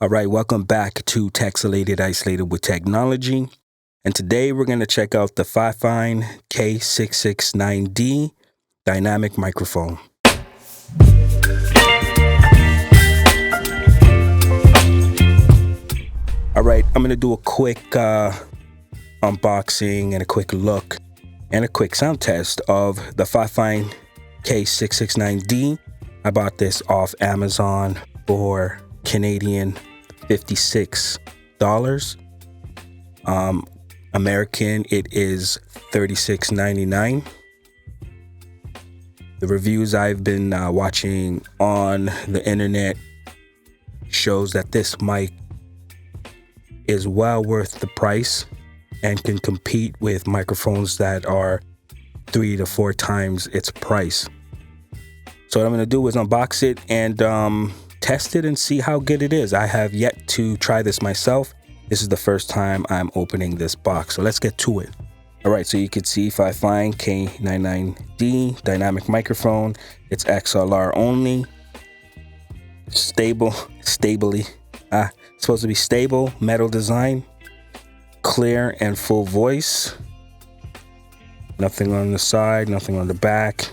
All right, welcome back to Texelated Isolated with Technology. And today we're going to check out the Fifine K669D dynamic microphone. All right, I'm going to do a quick unboxing and a quick look and a quick sound test of the Fifine K669D. I bought this off Amazon for Canadian $56. American, it is $36.99. The reviews I've been watching on the internet shows that this mic is well worth the price and can compete with microphones that are 3 to 4 times its price. So what I'm going to do is unbox it and test it and see how good it is. I have yet to try this myself. This is the first time I'm opening this box. So let's get to it. All right, so you can see Fifine K69D dynamic microphone. It's XLR only. Supposed to be stable, metal design, clear and full voice. Nothing on the side, nothing on the back.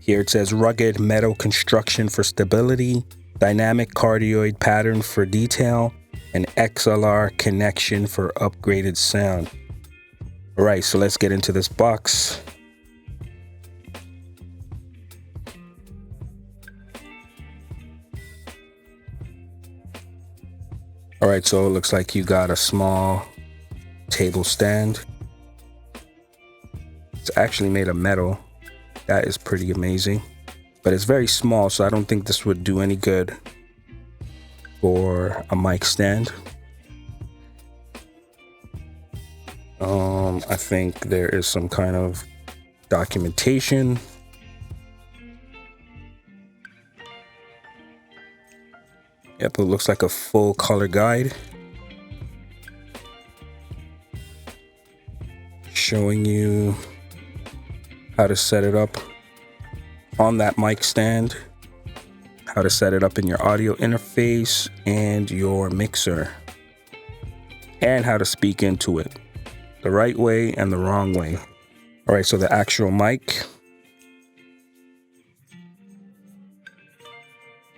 Here it says rugged metal construction for stability, dynamic cardioid pattern for detail, and XLR connection for upgraded sound. All right, so let's get into this box. All right, so it looks like you got a small table stand. It's actually made of metal. That is pretty amazing, but it's very small, so I don't think this would do any good for a mic stand. I think there is some kind of documentation. Yep, it looks like a full color guide showing you how to set it up on that mic stand, how to set it up in your audio interface and your mixer, and how to speak into it the right way and the wrong way. All right, so the actual mic.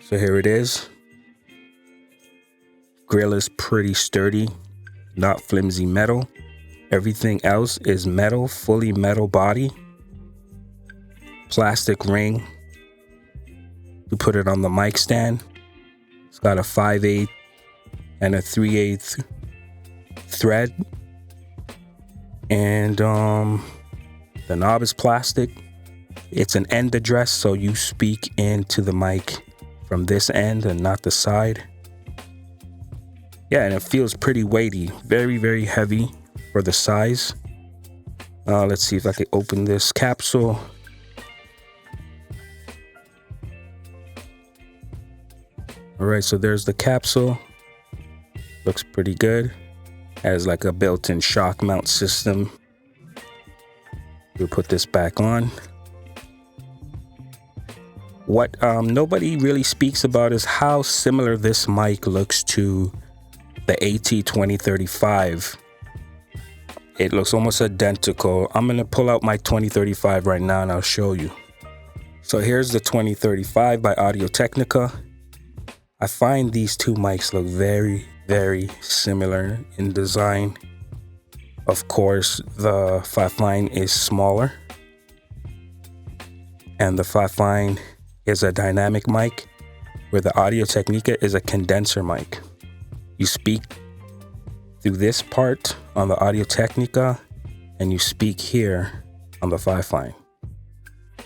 So here it is. Grill is pretty sturdy, not flimsy metal. Everything else is metal, fully metal body. Plastic ring to put it on the mic stand. It's got a 5/8 and a 3/8 thread. And the knob is plastic. It's an end address, so you speak into the mic from this end and not the side. Yeah, and it feels pretty weighty. Very, very heavy for the size. Let's see if I can open this capsule. All right, so there's the capsule. Looks pretty good. Has like a built-in shock mount system. We'll put this back on. What nobody really speaks about is how similar this mic looks to the AT2035. It looks almost identical. I'm gonna pull out my 2035 right now and I'll show you. So here's the 2035 by Audio-Technica. I find these two mics look very, very similar in design. Of course, the Fifine is smaller, and the Fifine is a dynamic mic, where the Audio-Technica is a condenser mic. You speak through this part on the Audio-Technica, and you speak here on the Fifine.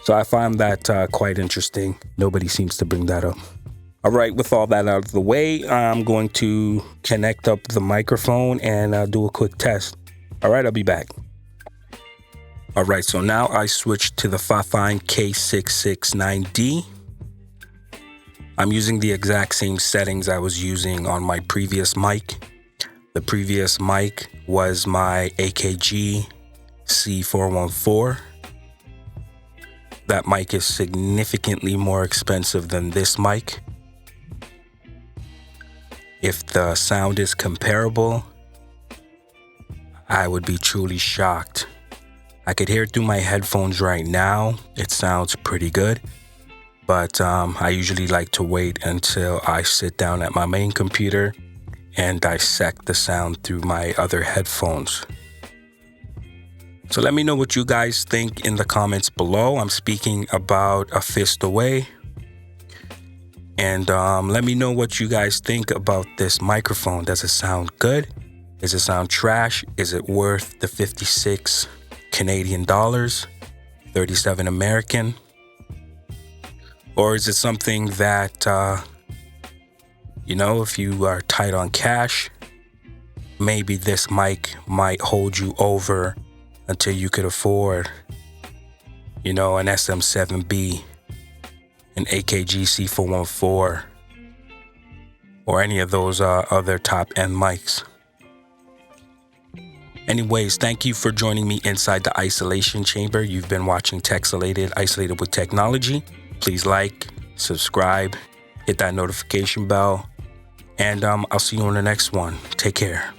So I find that quite interesting. Nobody seems to bring that up. All right, with all that out of the way, I'm going to connect up the microphone and do a quick test. All right, I'll be back. All right, so now I switched to the Fifine K669D. I'm using the exact same settings I was using on my previous mic. The previous mic was my AKG C414. That mic is significantly more expensive than this mic. If the sound is comparable, I would be truly shocked. I could hear it through my headphones right now. It sounds pretty good, but I usually like to wait until I sit down at my main computer and dissect the sound through my other headphones. So let me know what you guys think in the comments below. I'm speaking about a fist away. And let me know what you guys think about this microphone. Does it sound good? Does it sound trash? Is it worth the 56 Canadian dollars, 37 American? Or is it something that, if you are tight on cash, maybe this mic might hold you over until you could afford, an SM7B, an AKG C414, or any of those other top-end mics. Anyways, thank you for joining me inside the isolation chamber. You've been watching Texelated, Isolated with Technology. Please like, subscribe, hit that notification bell, and I'll see you on the next one. Take care.